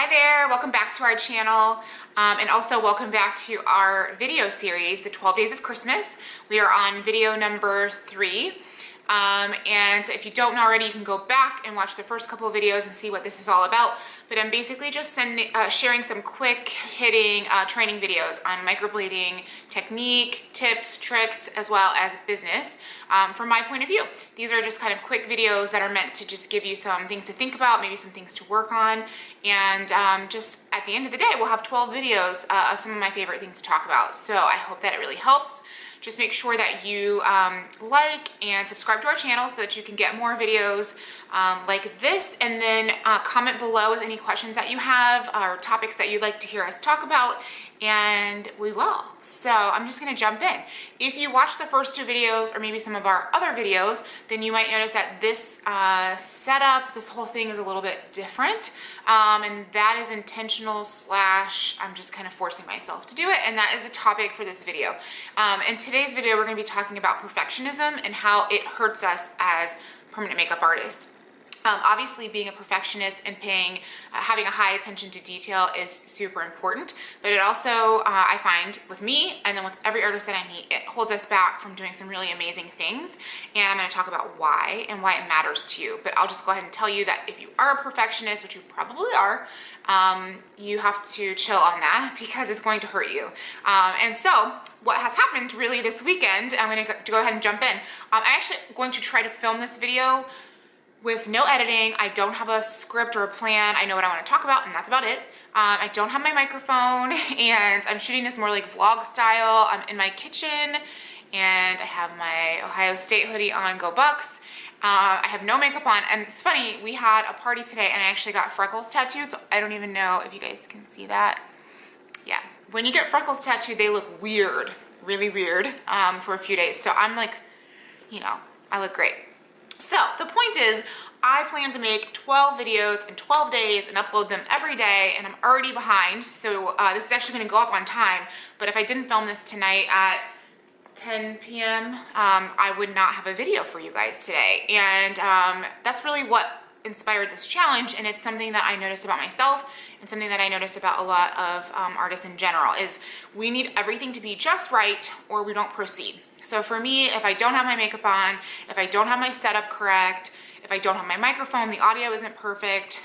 Hi there, welcome back to our channel, and also welcome back to our video series, the 12 Days of Christmas. We are on video number 3. And if you don't know already, you can go back and watch the first couple of videos and see what this is all about. But I'm basically just sharing some quick hitting training videos on microblading technique, tips, tricks, as well as business from my point of view. These are just kind of quick videos that are meant to just give you some things to think about, maybe some things to work on. And just at the end of the day, we'll have 12 videos of some of my favorite things to talk about. So I hope that it really helps. Just make sure that you like and subscribe to our channel so that you can get more videos like this, and then comment below with any questions that you have or topics that you'd like to hear us talk about, and we will. So I'm just going to jump in. If you watch the first 2 videos or maybe some of our other videos, then you might notice that this setup, this whole thing is a little bit different, and that is intentional / I'm just kind of forcing myself to do it, and that is the topic for this video. In today's video, we're going to be talking about perfectionism and how it hurts us as permanent makeup artists. Obviously, being a perfectionist and having a high attention to detail is super important, but it also, I find with me and then with every artist that I meet, it holds us back from doing some really amazing things. And I'm going to talk about why and why it matters to you. But I'll just go ahead and tell you that if you are a perfectionist, which you probably are, you have to chill on that because it's going to hurt you. And so what has happened really this weekend, I'm going to go ahead and jump in. I'm actually going to try to film this video with no editing. I don't have a script or a plan. I know what I want to talk about, and that's about it. I don't have my microphone, and I'm shooting this more like vlog style. I'm in my kitchen, and I have my Ohio State hoodie on, Go Bucks. I have no makeup on, and it's funny, we had a party today, and I actually got freckles tattooed, so I don't even know if you guys can see that. Yeah, when you get freckles tattooed, they look weird, really weird, for a few days. So I'm like, you know, I look great. So the point is, I plan to make 12 videos in 12 days and upload them every day, and I'm already behind. So this is actually going to go up on time, but if I didn't film this tonight at 10 p.m., I would not have a video for you guys today. And that's really what inspired this challenge, and it's something that I noticed about myself and something that I noticed about a lot of artists in general, is we need everything to be just right or we don't proceed. So for me, if I don't have my makeup on, if I don't have my setup correct, if I don't have my microphone, the audio isn't perfect,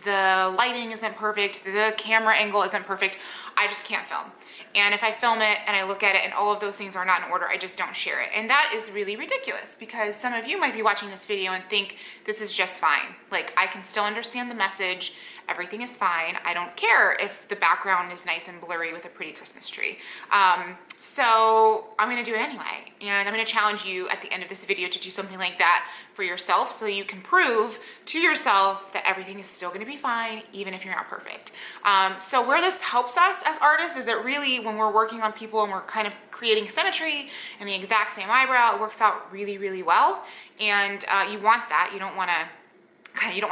the lighting isn't perfect, the camera angle isn't perfect, I just can't film. And if I film it and I look at it and all of those things are not in order, I just don't share it. And that is really ridiculous, because some of you might be watching this video and think this is just fine. Like, I can still understand the message. Everything is fine. I don't care if the background is nice and blurry with a pretty Christmas tree. So I'm going to do it anyway. And I'm going to challenge you at the end of this video to do something like that for yourself, so you can prove to yourself that everything is still going to be fine, even if you're not perfect. So where this helps us as artists is that really when we're working on people and we're kind of creating symmetry and the exact same eyebrow, it works out really, really well. And you want that. You don't want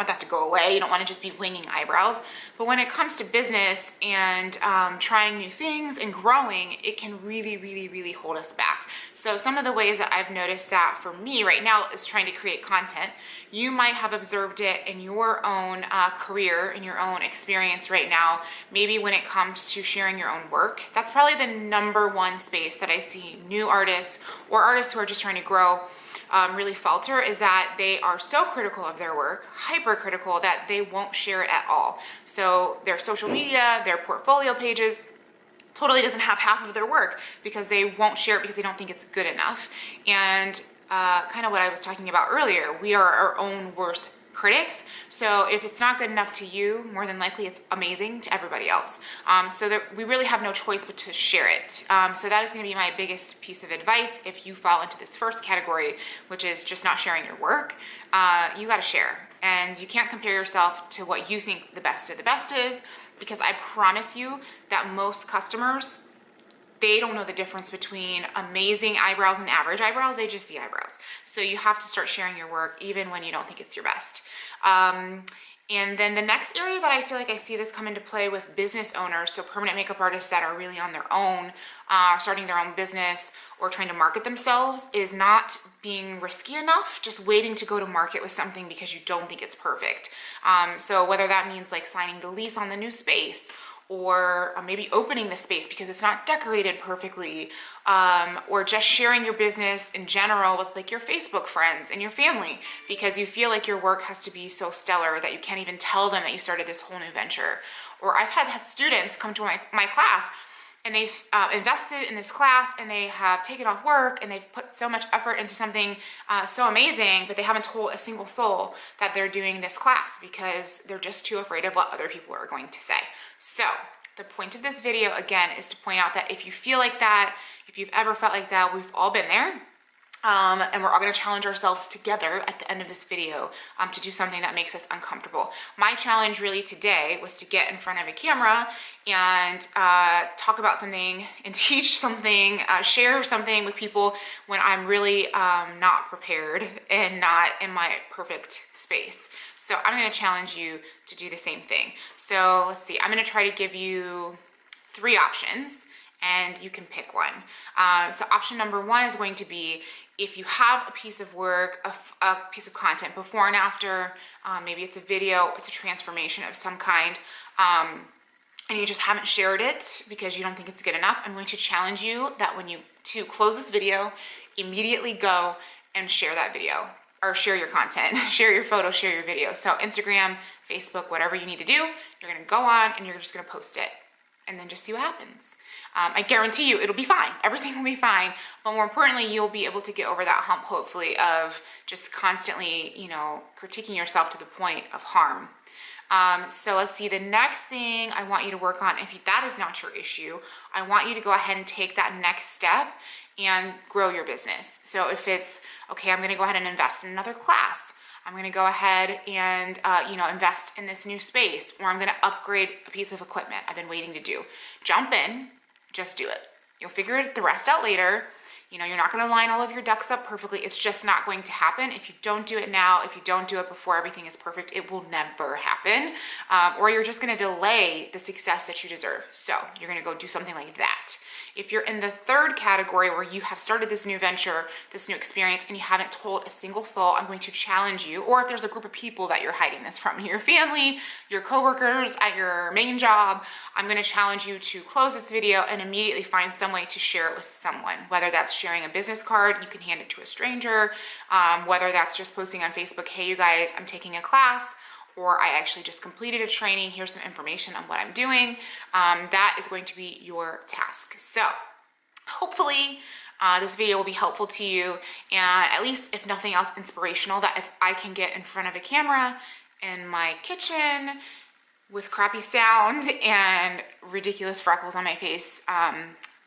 that to go away. You don't want to just be winging eyebrows. But when it comes to business and trying new things and growing, it can really, really, really hold us back. So some of the ways that I've noticed that for me right now is trying to create content. You might have observed it in your own career, in your own experience right now, maybe when it comes to sharing your own work. That's probably the #1 space that I see new artists or artists who are just trying to grow really falter, is that they are so critical of their work, hypercritical, that they won't share it at all. So their social media, their portfolio pages totally doesn't have half of their work because they won't share it because they don't think it's good enough. And kind of what I was talking about earlier, we are our own worst critics. So if it's not good enough to you, more than likely it's amazing to everybody else. So that we really have no choice but to share it. So that is going to be my biggest piece of advice if you fall into this first category, which is just not sharing your work. You got to share, and you can't compare yourself to what you think the best of the best is, because I promise you that most customers, they don't know the difference between amazing eyebrows and average eyebrows. They just see eyebrows. So you have to start sharing your work even when you don't think it's your best. And then the next area that I feel like I see this come into play with business owners, so permanent makeup artists that are really on their own, starting their own business, or trying to market themselves is not being risky enough, just waiting to go to market with something because you don't think it's perfect. So whether that means like signing the lease on the new space, or maybe opening the space because it's not decorated perfectly, or just sharing your business in general with like your Facebook friends and your family because you feel like your work has to be so stellar that you can't even tell them that you started this whole new venture. Or I've had students come to my class and they've invested in this class and they have taken off work and they've put so much effort into something so amazing, but they haven't told a single soul that they're doing this class because they're just too afraid of what other people are going to say. So the point of this video, again, is to point out that if you feel like that, if you've ever felt like that, we've all been there. And we're all going to challenge ourselves together at the end of this video to do something that makes us uncomfortable. My challenge really today was to get in front of a camera and talk about something and teach something, share something with people when I'm really not prepared and not in my perfect space. So I'm going to challenge you to do the same thing. So let's see, I'm going to try to give you 3 options and you can pick one. So option number 1 is going to be if you have a piece of work, a piece of content before and after, maybe it's a video, it's a transformation of some kind, and you just haven't shared it because you don't think it's good enough, I'm going to challenge you that when you close this video, immediately go and share that video or share your content, share your photo, share your video. So Instagram, Facebook, whatever you need to do, you're gonna go on and you're just gonna post it and then just see what happens. I guarantee you it'll be fine. Everything will be fine. But more importantly, you'll be able to get over that hump, hopefully, of just constantly, critiquing yourself to the point of harm. So let's see, the next thing I want you to work on, if that is not your issue, I want you to go ahead and take that next step and grow your business. So if it's, okay, I'm gonna go ahead and invest in another class. I'm gonna go ahead and invest in this new space, or I'm gonna upgrade a piece of equipment I've been waiting to do. Jump in, just do it. You'll figure the rest out later. You're not gonna line all of your ducks up perfectly. It's just not going to happen. If you don't do it now, if you don't do it before everything is perfect, it will never happen. Or you're just gonna delay the success that you deserve. So you're gonna go do something like that. If you're in the third category where you have started this new venture, this new experience, and you haven't told a single soul, I'm going to challenge you, or if there's a group of people that you're hiding this from, your family, your coworkers at your main job, I'm going to challenge you to close this video and immediately find some way to share it with someone, whether that's sharing a business card, you can hand it to a stranger, whether that's just posting on Facebook, hey you guys, I'm taking a class, or I actually just completed a training, here's some information on what I'm doing. That is going to be your task. So hopefully this video will be helpful to you, and at least if nothing else inspirational, that if I can get in front of a camera in my kitchen with crappy sound and ridiculous freckles on my face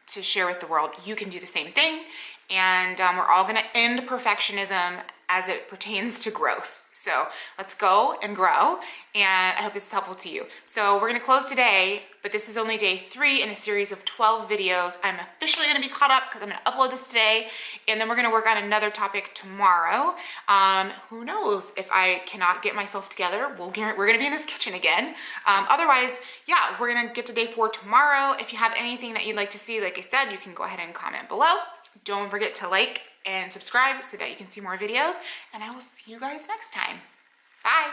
to share with the world, you can do the same thing. And we're all gonna end perfectionism as it pertains to growth. So let's go and grow, and I hope this is helpful to you. So we're gonna close today, but this is only day 3 in a series of 12 videos. I'm officially gonna be caught up because I'm gonna upload this today, and then we're gonna work on another topic tomorrow. Who knows, if I cannot get myself together, we're gonna be in this kitchen again. Otherwise, yeah, we're gonna get to day 4 tomorrow. If you have anything that you'd like to see, like I said, you can go ahead and comment below. Don't forget to like and subscribe so that you can see more videos, and I will see you guys next time. Bye.